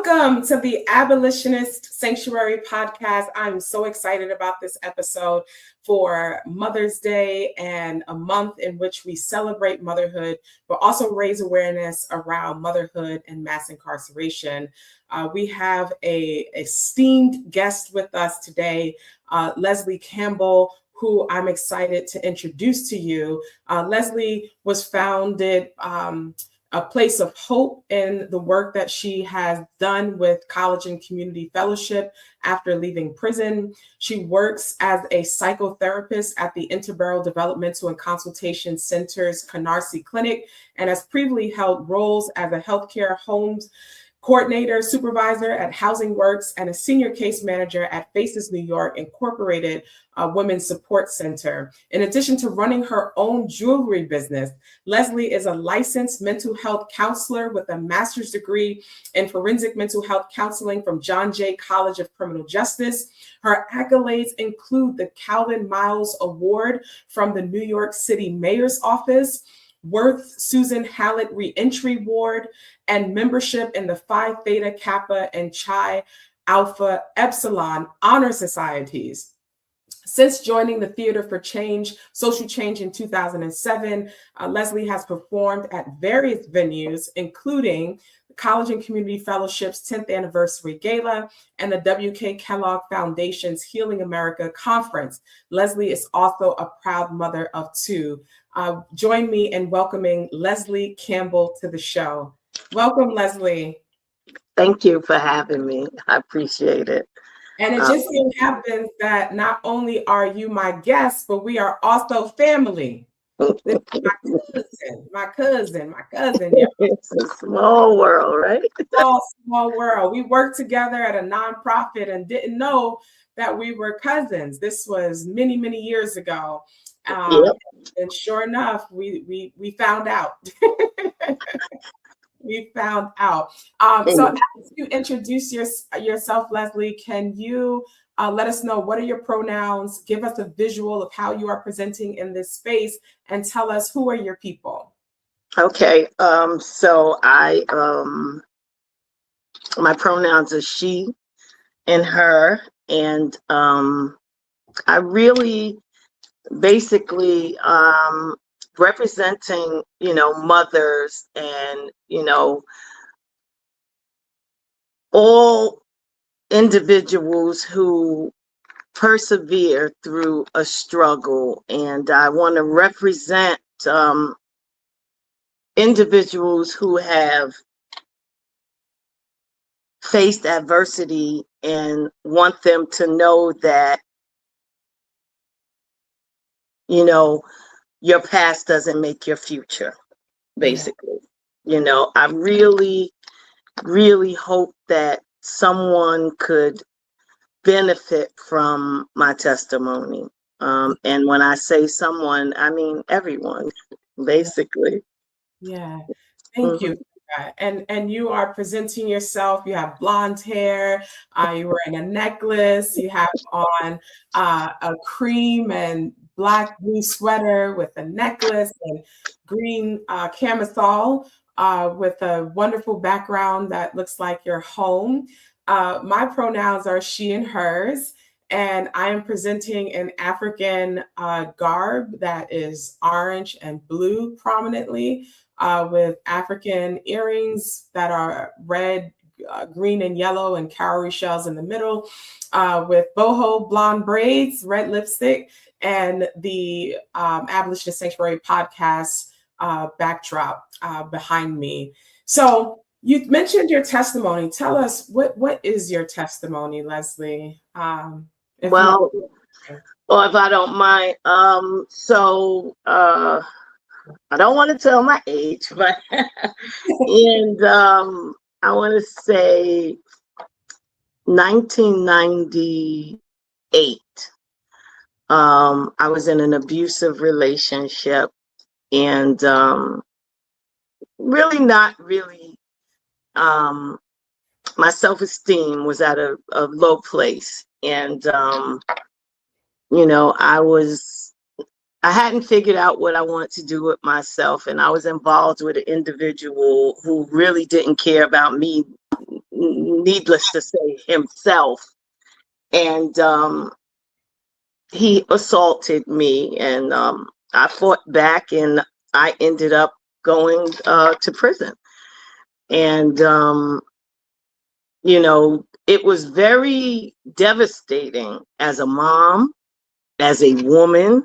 Welcome to the Abolitionist Sanctuary Podcast. I'm so excited about this episode for Mother's Day and a month in which we celebrate motherhood, but also raise awareness around motherhood and mass incarceration. We have an esteemed guest with us today, Leslie Campbell, who I'm excited to introduce to you. Leslie was founded a place of hope in the work that she has done with college and community fellowship after leaving prison. She works as a psychotherapist at the Interborough Developmental and Consultation Center's Canarsie Clinic and has previously held roles as a healthcare homes coordinator, supervisor at Housing Works, and a senior case manager at Faces New York Incorporated Women's Support Center. In addition to running her own jewelry business, Leslie is a licensed mental health counselor with a master's degree in forensic mental health counseling from John Jay College of Criminal Justice. Her accolades include the Calvin Miles Award from the New York City Mayor's Office, Worth Susan Hallett Reentry Ward, and membership in the Phi Theta Kappa and Chi Alpha Epsilon Honor Societies. Since joining the Theater for Change, Social Change in 2007, Leslie has performed at various venues, including the College and Community Fellowship's 10th Anniversary Gala and the W.K. Kellogg Foundation's Healing America Conference. Leslie is also a proud mother of two. Join me in welcoming Leslie Campbell to the show. Welcome, Leslie. Thank you for having me. I appreciate it. And it just so happens that not only are you my guest, but we are also family. This is my cousin. Yeah. It's a small world, right? Small world. We worked together at a nonprofit and didn't know that we were cousins. This was many, many years ago. Yep. And sure enough, we found out. We found out. So as you introduce yourself, Leslie, can you let us know what are your pronouns, give us a visual of how you are presenting in this space, and tell us who are your people? Okay. So I my pronouns are she and her, and I really basically representing, mothers and, all individuals who persevere through a struggle. And I want to represent individuals who have faced adversity and want them to know that, your past doesn't make your future, basically. I really, really hope that someone could benefit from my testimony. And when I say someone, I mean everyone, basically. Yeah, thank you for that. And you are presenting yourself. You have blonde hair. You're wearing a necklace. You have on a cream and black blue sweater with a necklace and green camisole with a wonderful background that looks like your home. My pronouns are she and hers, and I am presenting an African garb that is orange and blue prominently with African earrings that are red, green and yellow and cowrie shells in the middle, with boho blonde braids, red lipstick, and the Abolitionist Sanctuary Podcast backdrop behind me. So you mentioned your testimony. Tell us, what is your testimony, Leslie? If I don't mind. I don't want to tell my age, but and I want to say 1998. I was in an abusive relationship and my self-esteem was at a low place. And, I hadn't figured out what I wanted to do with myself, and I was involved with an individual who really didn't care about me, needless to say, himself. And he assaulted me, and I fought back, and I ended up going to prison. And it was very devastating as a mom, as a woman,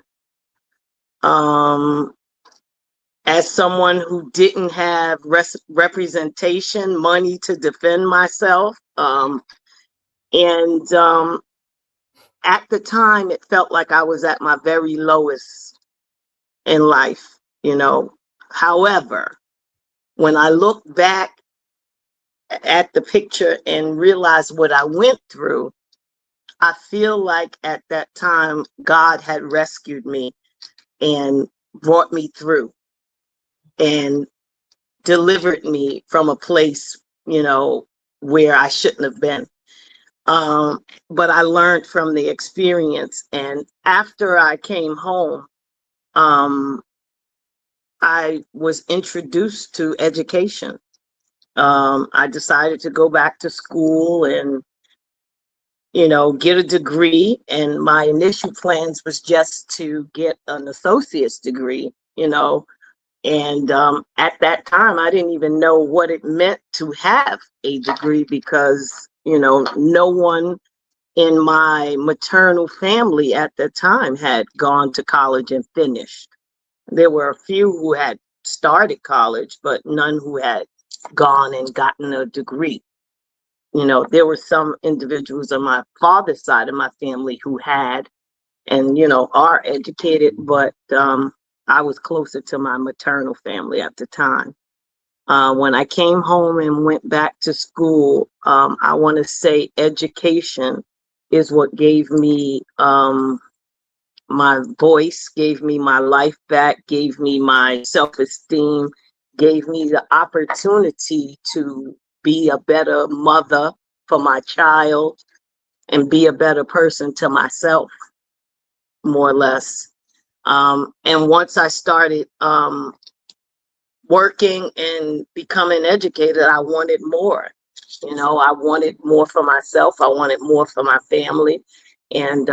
as someone who didn't have representation, money to defend myself. And at the time, it felt like I was at my very lowest in life, However, when I look back at the picture and realize what I went through, I feel like at that time, God had rescued me and brought me through and delivered me from a place, where I shouldn't have been. But I learned from the experience. And after I came home, I was introduced to education. I decided to go back to school and, get a degree. And my initial plans was just to get an associate's degree, And at that time, I didn't even know what it meant to have a degree because, no one in my maternal family at the time had gone to college and finished. There were a few who had started college, but none who had gone and gotten a degree. There were some individuals on my father's side of my family who had and, are educated, but I was closer to my maternal family at the time. When I came home and went back to school, I want to say education is what gave me my voice, gave me my life back, gave me my self-esteem, gave me the opportunity to be a better mother for my child and be a better person to myself, more or less. And once I started working and becoming educated, I wanted more. I wanted more for myself. I wanted more for my family. And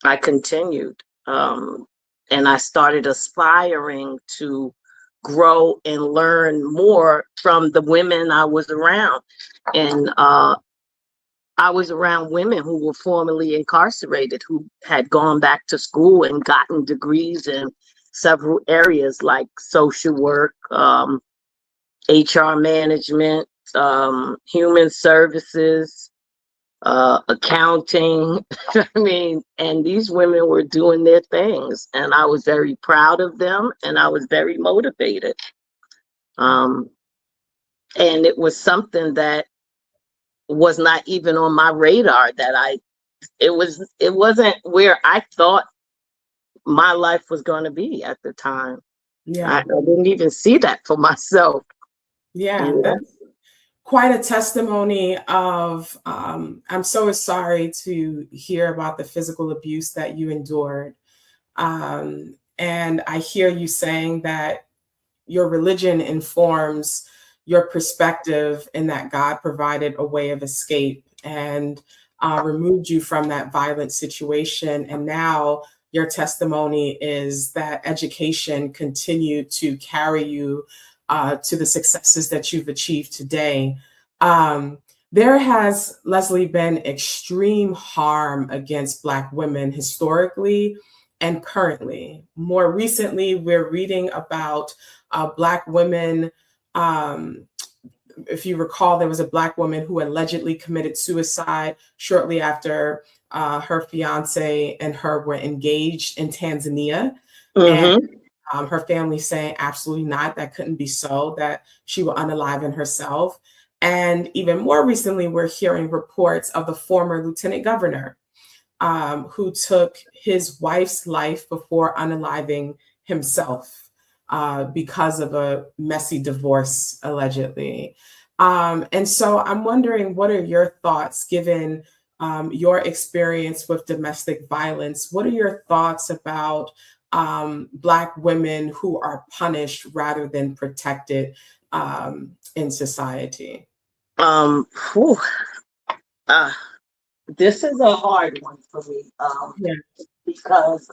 I continued. And I started aspiring to grow and learn more from the women I was around. And I was around women who were formerly incarcerated, who had gone back to school and gotten degrees in several areas like social work, HR management, human services, accounting. And these women were doing their things, and I was very proud of them, and I was very motivated. And it was something that was not even on my radar it wasn't where I thought my life was going to be at the time. Yeah. I didn't even see that for myself. Yeah, that's quite a testimony of, I'm so sorry to hear about the physical abuse that you endured. And I hear you saying that your religion informs your perspective and that God provided a way of escape and removed you from that violent situation. And now your testimony is that education continued to carry you to the successes that you've achieved today. There has, Leslie, been extreme harm against Black women historically and currently. More recently, we're reading about Black women. If you recall, there was a Black woman who allegedly committed suicide shortly after her fiance and her were engaged in Tanzania. Mm-hmm. And her family saying absolutely not, that couldn't be so, that she will unaliven herself. And even more recently, we're hearing reports of the former lieutenant governor who took his wife's life before unaliving himself because of a messy divorce, allegedly. And so I'm wondering, what are your thoughts given your experience with domestic violence, what are your thoughts about Black women who are punished rather than protected in society? Whew, uh, this is a hard one for me, Yeah. because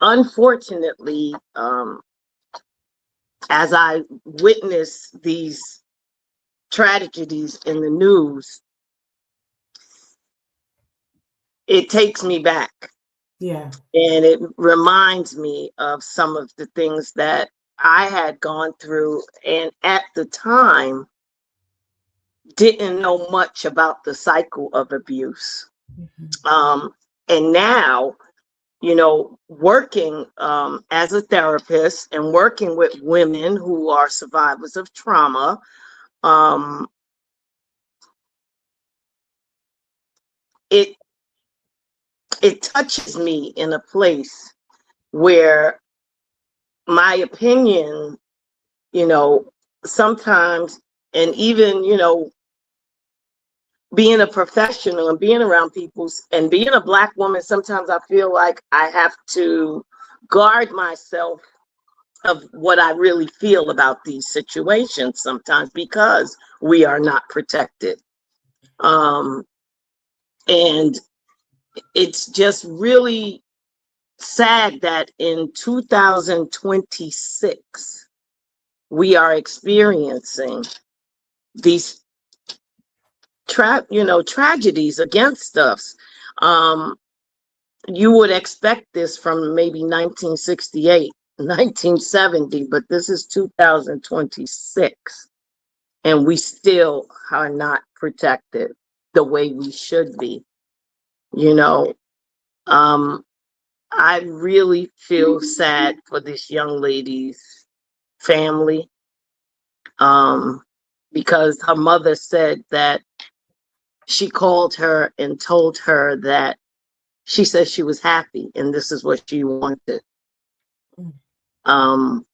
unfortunately, as I witness these tragedies in the news, it takes me back. Yeah. And it reminds me of some of the things that I had gone through, and at the time didn't know much about the cycle of abuse. And now, working as a therapist and working with women who are survivors of trauma, um, it it touches me in a place where my opinion, you know, sometimes, and even, being a professional and being around people and being a Black woman, sometimes I feel like I have to guard myself of what I really feel about these situations sometimes, because we are not protected. And it's just really sad that in 2026, we are experiencing these tragedies against us. You would expect this from maybe 1968, 1970, but this is 2026, and we still are not protected the way we should be. You know, I really feel sad for this young lady's family, because her mother said that she called her and told her that she said she was happy and this is what she wanted. Um,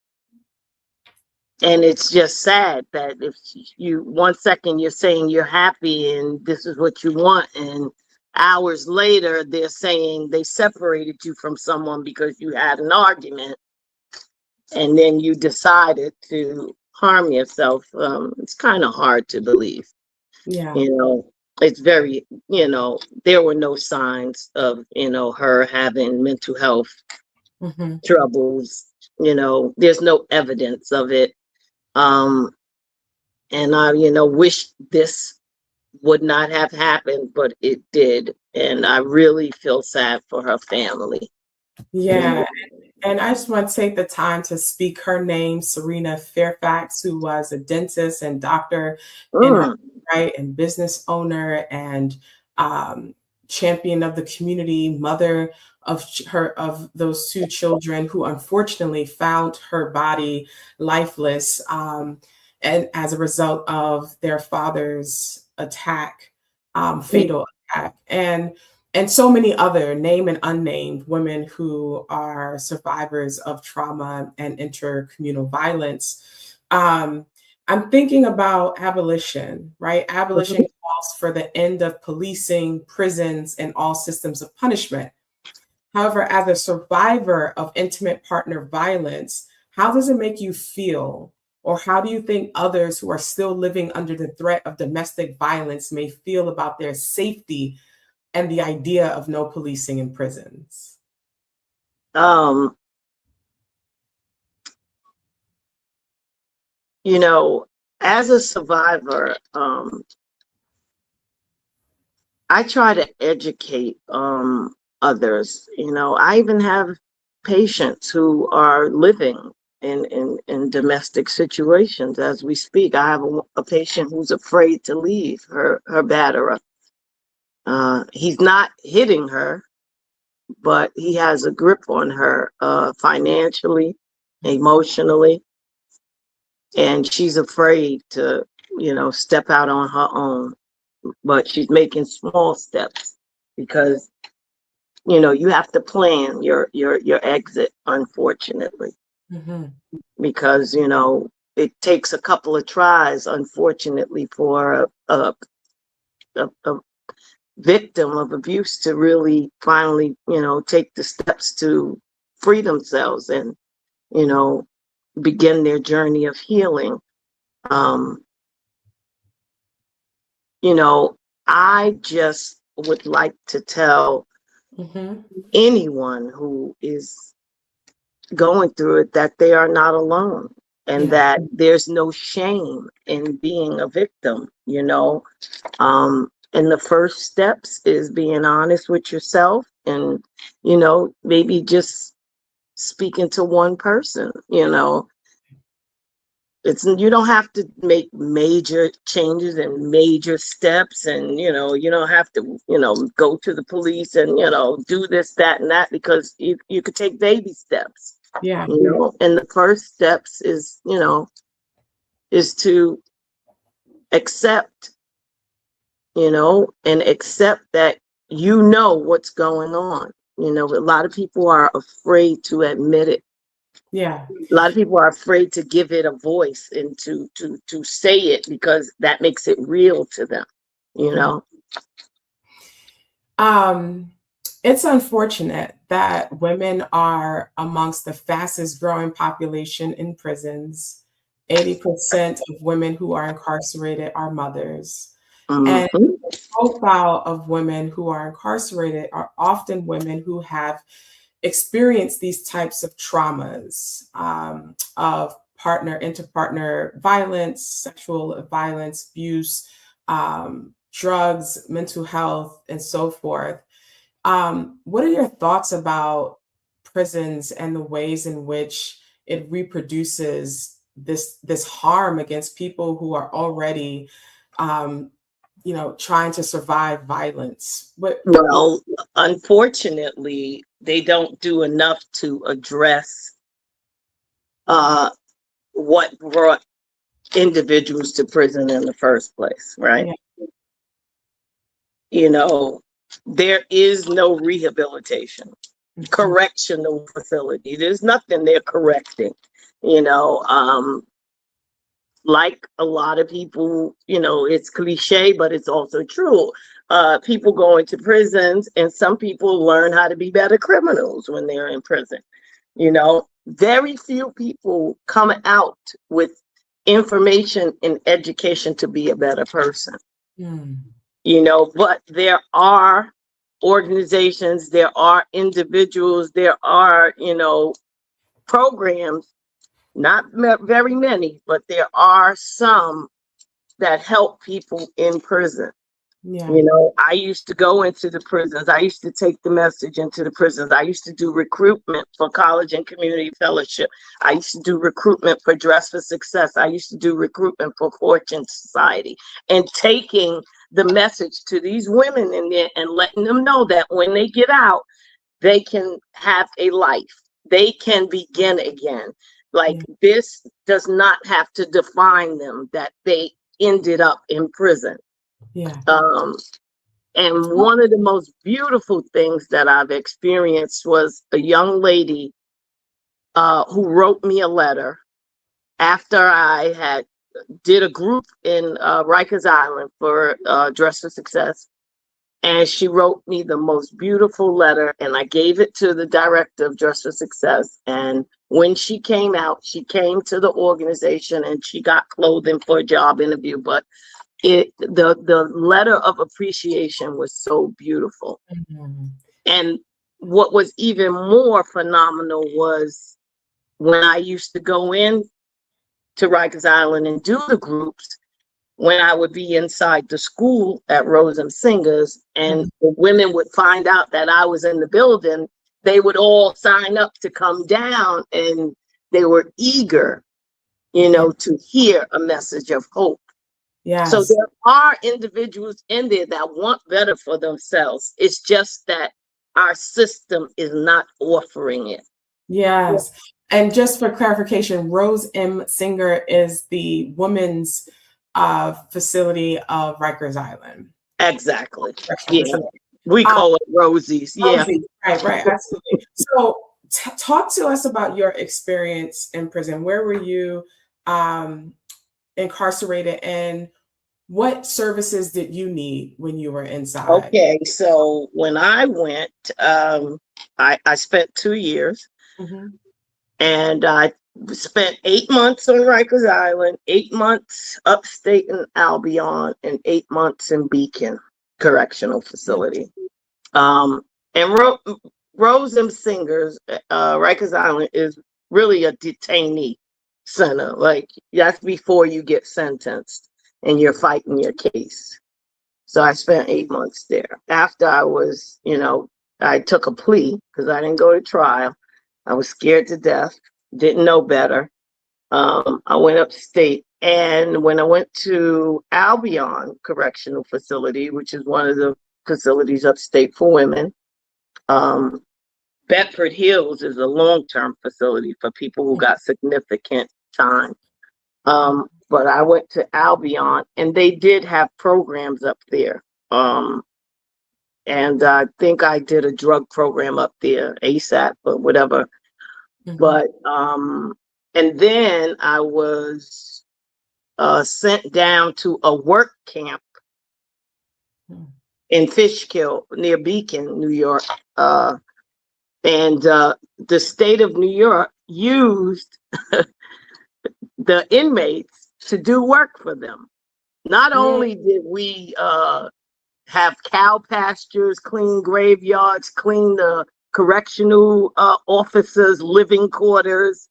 and it's just sad that if you, one second you're saying you're happy and this is what you want, and hours later they're saying they separated you from someone because you had an argument and then you decided to harm yourself. It's kind of hard to believe. Yeah. It's very, there were no signs of, her having mental health troubles. There's no evidence of it. And I, wish this would not have happened, but it did. And I really feel sad for her family. Yeah. And I just want to take the time to speak her name, Serena Fairfax, who was a dentist and doctor in her right, and business owner and champion of the community, mother of those two children who unfortunately found her body lifeless, and as a result of their father's attack, fatal attack. And so many other named and unnamed women who are survivors of trauma and intercommunal violence. I'm thinking about abolition, right? Abolition calls for the end of policing, prisons, and all systems of punishment. However, as a survivor of intimate partner violence, how does it make you feel? Or how do you think others who are still living under the threat of domestic violence may feel about their safety and the idea of no policing in prisons? As a survivor, I try to educate others. I even have patients who are living in domestic situations as we speak. I have a patient who's afraid to leave her batterer. He's not hitting her, but he has a grip on her financially, emotionally, and she's afraid to, step out on her own. But she's making small steps because, you have to plan your exit, unfortunately, because, it takes a couple of tries, unfortunately, for a victim of abuse to really finally, take the steps to free themselves and, begin their journey of healing. Um, I just would like to tell anyone who is going through it that they are not alone, and that there's no shame in being a victim, and the first steps is being honest with yourself and, maybe just speaking to one person, you don't have to make major changes and major steps, and you don't have to go to the police and do this, that, and that, because you could take baby steps. And the first steps is to accept, and accept that what's going on. A lot of people are afraid to admit it. Yeah. A lot of people are afraid to give it a voice and to say it, because that makes it real to them, It's unfortunate that women are amongst the fastest growing population in prisons. 80% of women who are incarcerated are mothers. And the profile of women who are incarcerated are often women who have experienced these types of traumas, of interpartner violence, sexual violence, abuse, drugs, mental health, and so forth. What are your thoughts about prisons and the ways in which it reproduces this harm against people who are already trying to survive violence? Well, unfortunately, they don't do enough to address what brought individuals to prison in the first place, right? Yeah. There is no rehabilitation, correctional facility. There's nothing they're correcting, like a lot of people, it's cliche, but it's also true. People go into prisons, and some people learn how to be better criminals when they're in prison. Very few people come out with information and education to be a better person. But there are organizations, there are individuals, there are, programs. Not very many, but there are some that help people in prison. Yeah. I used to go into the prisons. I used to take the message into the prisons. I used to do recruitment for college and community fellowship. I used to do recruitment for Dress for Success. I used to do recruitment for Fortune Society, and taking the message to these women in there and letting them know that when they get out, they can have a life. They can begin again. This does not have to define them, that they ended up in prison. Yeah. And one of the most beautiful things that I've experienced was a young lady who wrote me a letter after I had did a group in Rikers Island for Dress for Success. And she wrote me the most beautiful letter, and I gave it to the director of Dress for Success. And when she came out, she came to the organization and she got clothing for a job interview. But the letter of appreciation was so beautiful. And what was even more phenomenal was when I used to go in to Rikers Island and do the groups, when I would be inside the school at Rose Singers, and the women would find out that I was in the building, they would all sign up to come down, and they were eager, to hear a message of hope. Yes. So there are individuals in there that want better for themselves. It's just that our system is not offering it. Yes. And just for clarification, Rose M. Singer is the women's facility of Rikers Island. Exactly. Yeah. We call it Rosie's. Yeah. Rosie. Right. Absolutely. So talk to us about your experience in prison. Where were you? incarcerated, and what services did you need when you were inside? Okay, so when I went, I spent 2 years, and I spent 8 months on Rikers Island, 8 months upstate in Albion, and 8 months in Beacon Correctional Facility. And Rose M. Singers, Rikers Island is really a detainee center. Like, that's before you get sentenced and you're fighting your case. So I spent 8 months there. After I was, I took a plea because I didn't go to trial. I was scared to death, didn't know better. I went upstate, and when I went to Albion Correctional Facility, which is one of the facilities upstate for women, Bedford Hills is a long-term facility for people who got significant time. But I went to Albion, and they did have programs up there. And I think I did a drug program up there, ASAP or whatever. But, and then I was sent down to a work camp in Fishkill near Beacon, New York. And the state of New York used the inmates to do work for them. Not only did we have cow pastures, clean graveyards, clean the correctional officers' living quarters,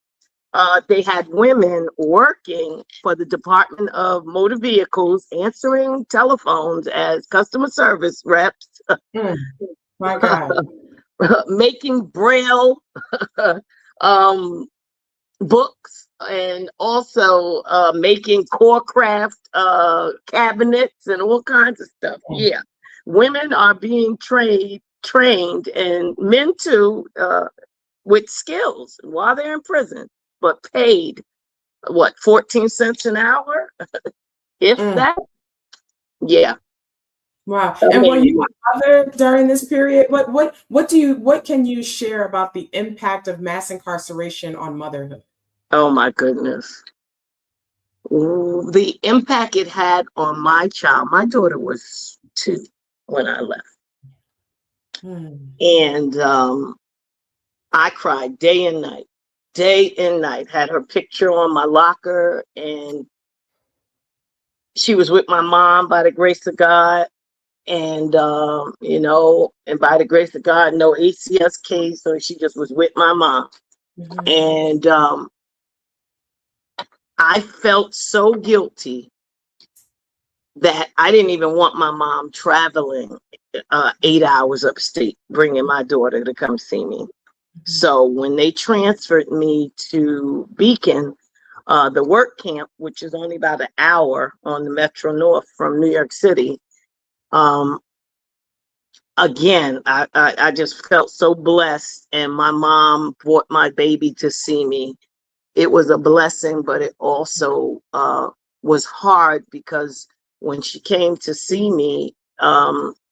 they had women working for the Department of Motor Vehicles, answering telephones as customer service reps. My God. Making Braille books, and also making core craft cabinets and all kinds of stuff. Yeah, women are being trained, and men too, with skills while they're in prison, but paid what, 14 cents an hour, if that. Yeah. Wow. And were you a mother during this period? What can you share about the impact of mass incarceration on motherhood? Oh my goodness. Ooh, the impact it had on my child. My daughter was 2 when I left. And I cried day and night, had her picture on my locker, and she was with my mom by the grace of God. And, and by the grace of God, no ACS case. So she just was with my mom. And I felt so guilty that I didn't even want my mom traveling 8 hours upstate, bringing my daughter to come see me. So when they transferred me to Beacon, the work camp, which is only about an hour on the Metro North from New York City, again, I just felt so blessed, and my mom brought my baby to see me. It was a blessing, but it also was hard, because when she came to see me,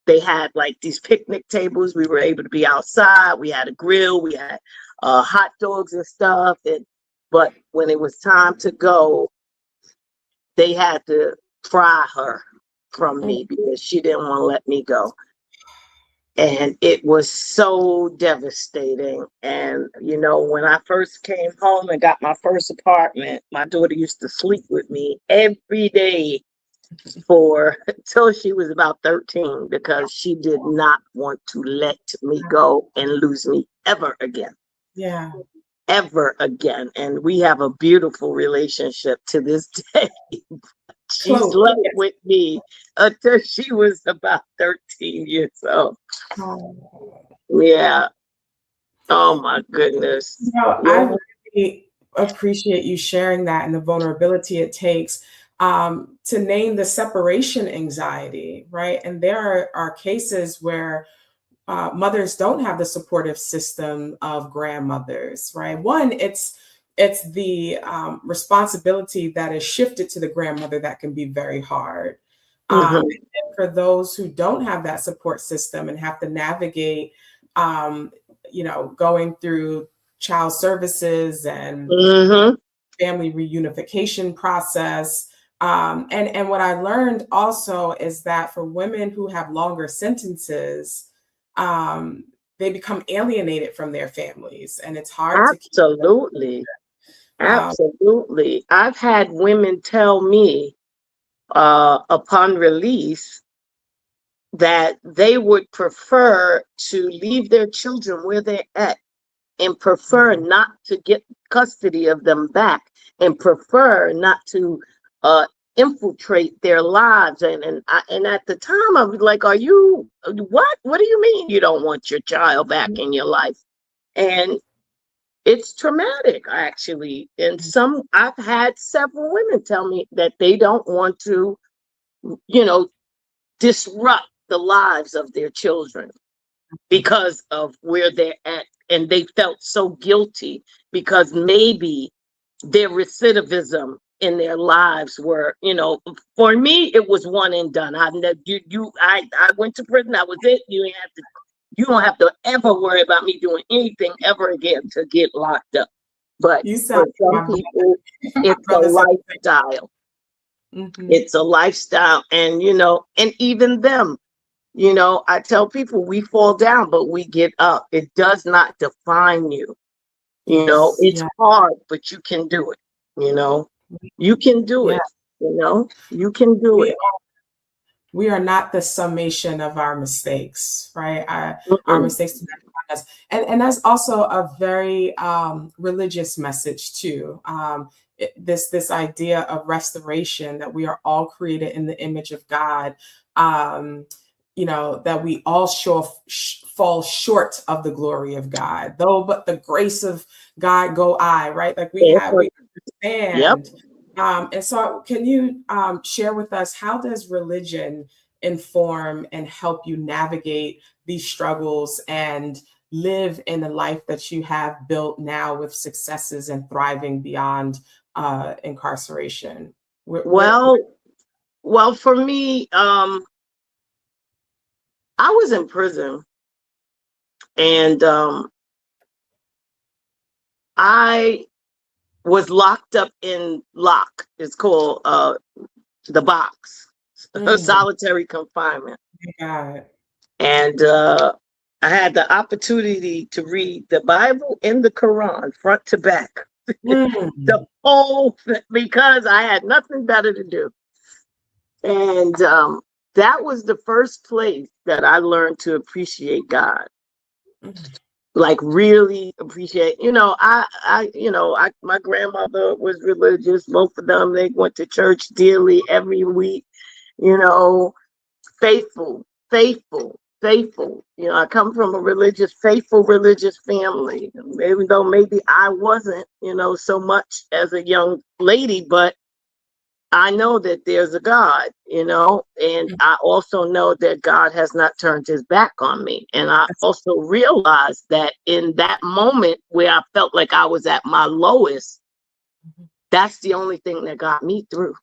they had like these picnic tables. We were able to be outside. We had a grill. We had hot dogs and stuff. But when it was time to go, they had to pry her from me because she didn't want to let me go. And it was so devastating. And, when I first came home and got my first apartment, my daughter used to sleep with me every day until she was about 13, because she did not want to let me go and lose me ever again. Yeah. Ever again. And we have a beautiful relationship to this day. She slept with me until she was about 13 years old. Yeah. Oh my goodness. I really appreciate you sharing that and the vulnerability it takes to name the separation anxiety, right? And there are cases where mothers don't have the supportive system of grandmothers, right? One, it's the responsibility that is shifted to the grandmother that can be very hard. And for those who don't have that support system and have to navigate, going through child services and family reunification process. And what I learned also is that for women who have longer sentences, they become alienated from their families, and it's hard to keep them. Absolutely. Um, Absolutely. I've had women tell me upon release that they would prefer to leave their children where they're at and prefer not to get custody of them back and prefer not to infiltrate their lives. And at the time I was like, are you what do you mean you don't want your child back in your life? And it's traumatic, actually. And I've had several women tell me that they don't want to, you know, disrupt the lives of their children because of where they're at. And they felt so guilty because maybe their recidivism in their lives were, for me, it was one and done. I went to prison. That was it. You don't have to ever worry about me doing anything ever again to get locked up. But you for sound some like my people, brother. it's a lifestyle. Mhm. It's a lifestyle. And, and even them, I tell people we fall down, but we get up. It does not define you. Yes. It's Yeah. hard, but you can do it. You can do Yeah. it. You can do it. We are not the summation of our mistakes, right? Our Mm-mm. mistakes do not define us. And that's also a very religious message too. This idea of restoration, that we are all created in the image of God. That we all fall short of the glory of God, though, but the grace of God go I, right? Like we Yep. understand. And so can you share with us, how does religion inform and help you navigate these struggles and live in the life that you have built now with successes and thriving beyond incarceration? Well, for me, I was in prison and I was locked up in lock. It's called the box, solitary confinement. God. And I had the opportunity to read the Bible and the Quran front to back, the whole because I had nothing better to do. And that was the first place that I learned to appreciate God. Like really appreciate, my grandmother was religious. Both of them, they went to church daily every week, faithful, faithful, faithful. I come from a faithful religious family, even though maybe I wasn't, so much as a young lady, but I know that there's a God, and I also know that God has not turned his back on me. And I also realized that in that moment where I felt like I was at my lowest, that's the only thing that got me through,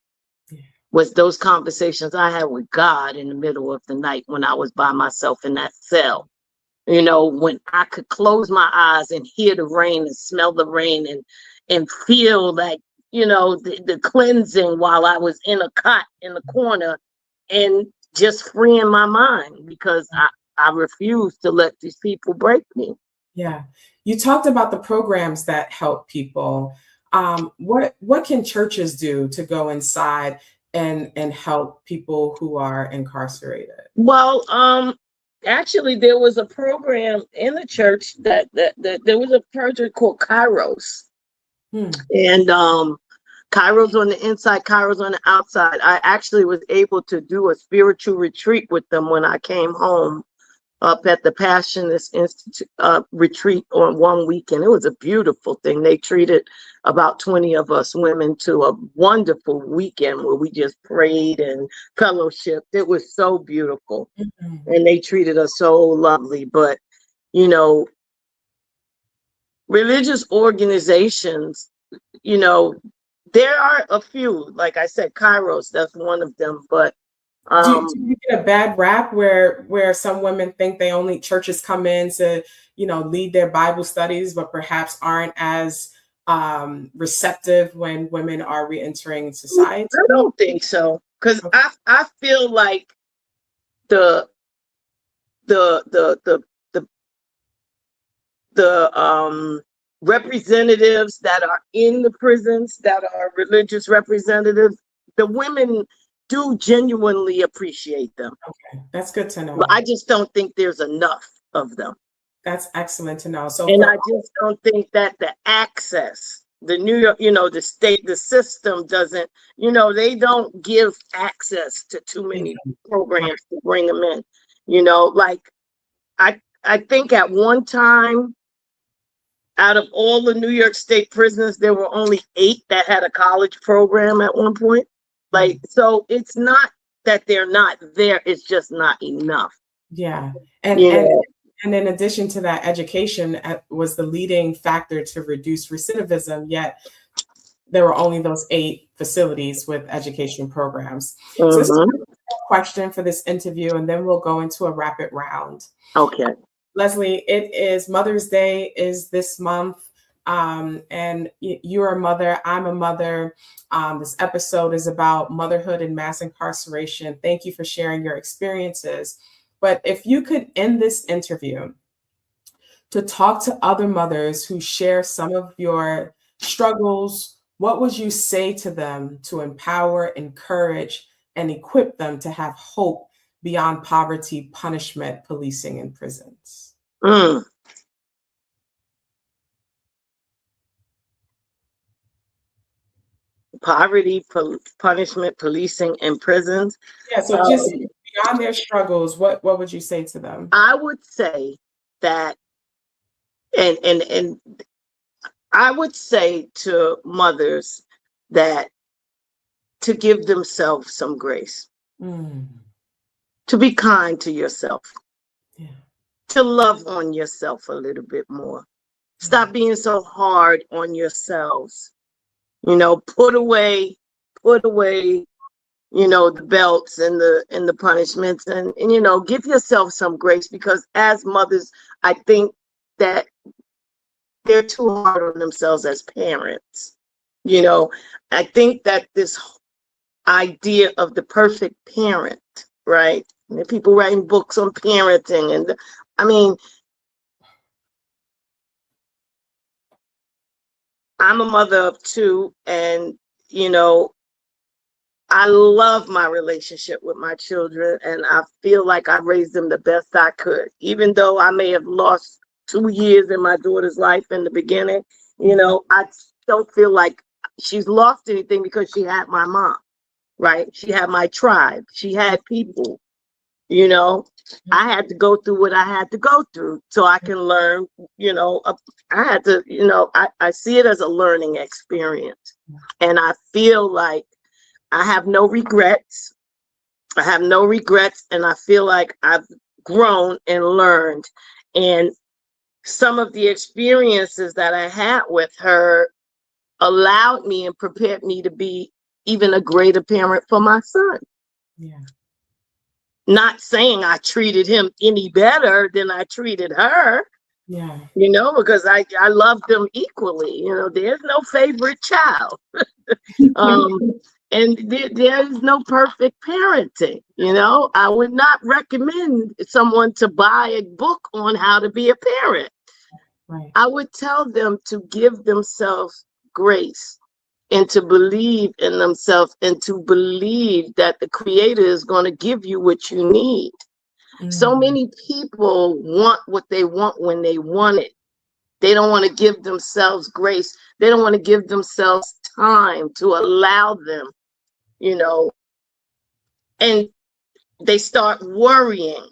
was those conversations I had with God in the middle of the night when I was by myself in that cell. When I could close my eyes and hear the rain and smell the rain and feel like, the cleansing while I was in a cot in the corner and just freeing my mind because I refused to let these people break me. Yeah. You talked about the programs that help people. What can churches do to go inside and help people who are incarcerated? Well, actually, there was a program in the church that there was a project called Kairos. And Kairos on the inside, Kairos on the outside. I actually was able to do a spiritual retreat with them when I came home up at the Passionist Institute retreat on one weekend. It was a beautiful thing. They treated about 20 of us women to a wonderful weekend where we just prayed and fellowshiped. It was so beautiful. And they treated us so lovely. But, religious organizations, there are a few, like I said, Kairos, that's one of them. But do you get a bad rap where some women think they only churches come in to, lead their Bible studies, but perhaps aren't as receptive when women are reentering society? I don't think so, because Okay. I feel like the the the the the the representatives that are in the prisons, that are religious representatives, the women do genuinely appreciate them. Okay, that's good to know. But I just don't think there's enough of them. That's excellent to know. So And for I just don't think that the access, the New York, the state, the system doesn't, they don't give access to too many programs to bring them in. Like I think at one time, out of all the New York State prisons, there were only 8 that had a college program at one point. Like, so it's not that they're not there, it's just not enough. Yeah. And in addition to that, education was the leading factor to reduce recidivism, yet there were only those 8 facilities with education programs. So this is a question for this interview, and then we'll go into a rapid round. Okay. Leslie, it is Mother's Day is this month, and you're a mother, I'm a mother. This episode is about motherhood and mass incarceration. Thank you for sharing your experiences. But if you could end this interview to talk to other mothers who share some of your struggles, what would you say to them to empower, encourage, and equip them to have hope beyond poverty, punishment, policing, and prisons? Poverty, punishment, policing, and prisons. Yeah, so just beyond their struggles, what would you say to them? I would say that, and I would say to mothers that to give themselves some grace, to be kind to yourself, to love on yourself a little bit more. Stop being so hard on yourselves. Put away, the belts and the punishments, and give yourself some grace, because as mothers, I think that they're too hard on themselves as parents. I think that this idea of the perfect parent, right? And there are people writing books on parenting, and I'm a mother of 2, and I love my relationship with my children, and I feel like I raised them the best I could, even though I may have lost 2 years in my daughter's life in the beginning. I don't feel like she's lost anything, because she had my mom, right? She had my tribe. She had people. I had to go through what I had to go through so I can learn. I had to, I see it as a learning experience, and I feel like I have no regrets. And I feel like I've grown and learned. And some of the experiences that I had with her allowed me and prepared me to be even a greater parent for my son. Yeah. Not saying I treated him any better than I treated her. Yeah. Because I love them equally. There's no favorite child. And there is no perfect parenting. I would not recommend someone to buy a book on how to be a parent. Right. I would tell them to give themselves grace, and to believe in themselves, and to believe that the Creator is going to give you what you need. So many people want what they want when they want it. They don't want to give themselves grace. They don't want to give themselves time to allow them, and they start worrying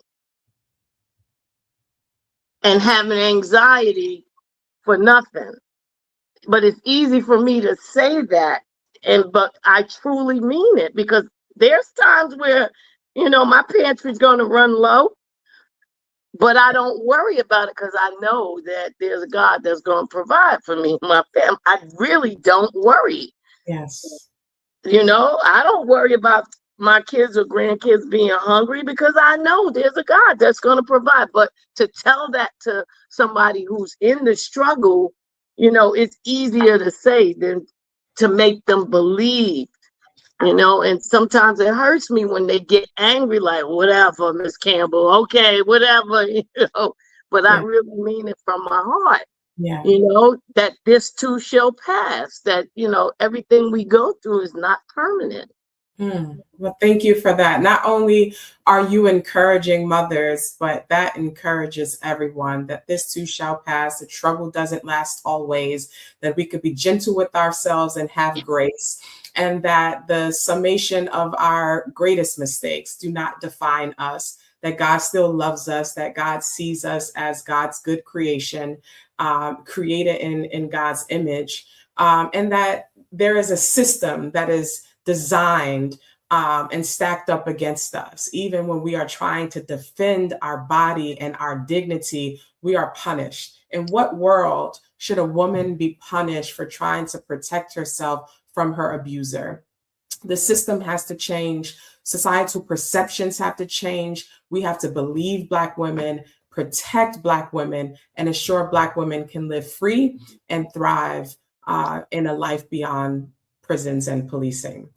and having anxiety for nothing. But it's easy for me to say that, but I truly mean it, because there's times where, my pantry's going to run low, but I don't worry about it, because I know that there's a God that's going to provide for me, my family. I really don't worry. Yes. I don't worry about my kids or grandkids being hungry, because I know there's a God that's going to provide. But to tell that to somebody who's in the struggle, it's easier to say than to make them believe, and sometimes it hurts me when they get angry, like, whatever, Miss Campbell, okay, whatever, but I Yeah. really mean it from my heart, Yeah. that this too shall pass, that, everything we go through is not permanent. Well, thank you for that. Not only are you encouraging mothers, but that encourages everyone that this too shall pass. The trouble doesn't last always, that we could be gentle with ourselves and have grace, and that the summation of our greatest mistakes do not define us, that God still loves us, that God sees us as God's good creation, created in God's image, and that there is a system that is designed and stacked up against us. Even when we are trying to defend our body and our dignity, we are punished. In what world should a woman be punished for trying to protect herself from her abuser? The system has to change. Societal perceptions have to change. We have to believe Black women, protect Black women, and ensure Black women can live free and thrive in a life beyond prisons and policing.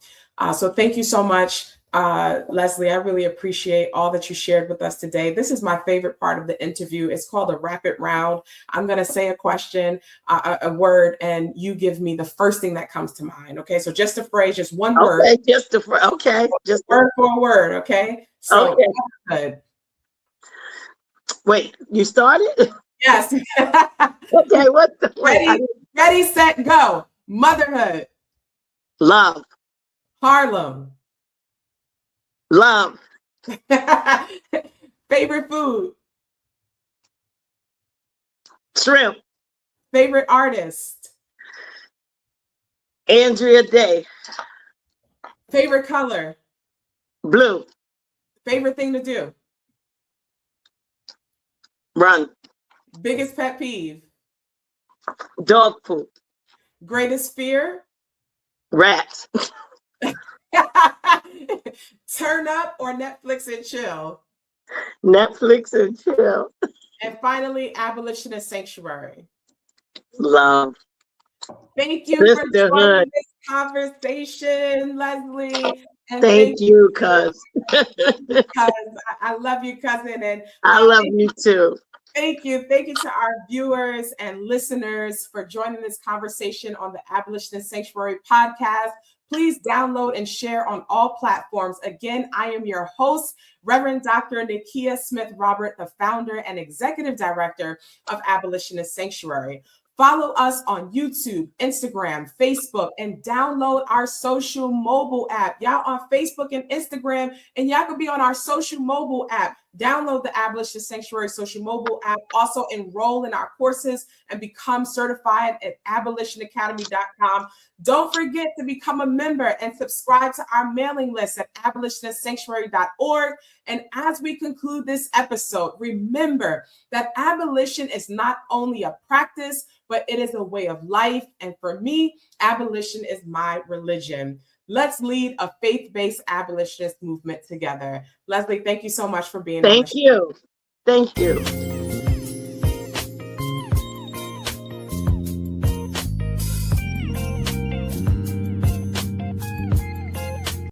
So thank you so much, Leslie. I really appreciate all that you shared with us today. This is my favorite part of the interview. It's called a rapid round. I'm going to say a question, a word, and you give me the first thing that comes to mind. Okay, so just a phrase, just one word. Okay, just word for a word. Okay, so okay. Good. Wait, you started? Yes. Okay, Ready, set, go. Motherhood. Love. Harlem. Love. Favorite food. Shrimp. Favorite artist. Andrea Day. Favorite color. Blue. Favorite thing to do. Run. Biggest pet peeve. Dog poop. Greatest fear. Rats. Turn up or Netflix and chill. Netflix and chill. And finally, Abolitionist Sanctuary. Love. Thank you for Sisterhood. joining this conversation, Leslie. And thank you, cuz. Because I love you, cousin. And I love you too. Thank you. Thank you to our viewers and listeners for joining this conversation on the Abolitionist Sanctuary Podcast. Please download and share on all platforms. Again, I am your host, Reverend Dr. Nikia Smith-Robert, the founder and executive director of Abolitionist Sanctuary. Follow us on YouTube, Instagram, Facebook, and download our social mobile app. Y'all on Facebook and Instagram, and y'all can be on our social mobile app. Download the Abolitionist Sanctuary social mobile app. Also enroll in our courses and become certified at abolitionacademy.com. Don't forget to become a member and subscribe to our mailing list at abolitionistsanctuary.org. And as we conclude this episode, remember that abolition is not only a practice, but it is a way of life. And for me, abolition is my religion. Let's lead a faith-based abolitionist movement together. Leslie, thank you so much for being on the show. Thank you.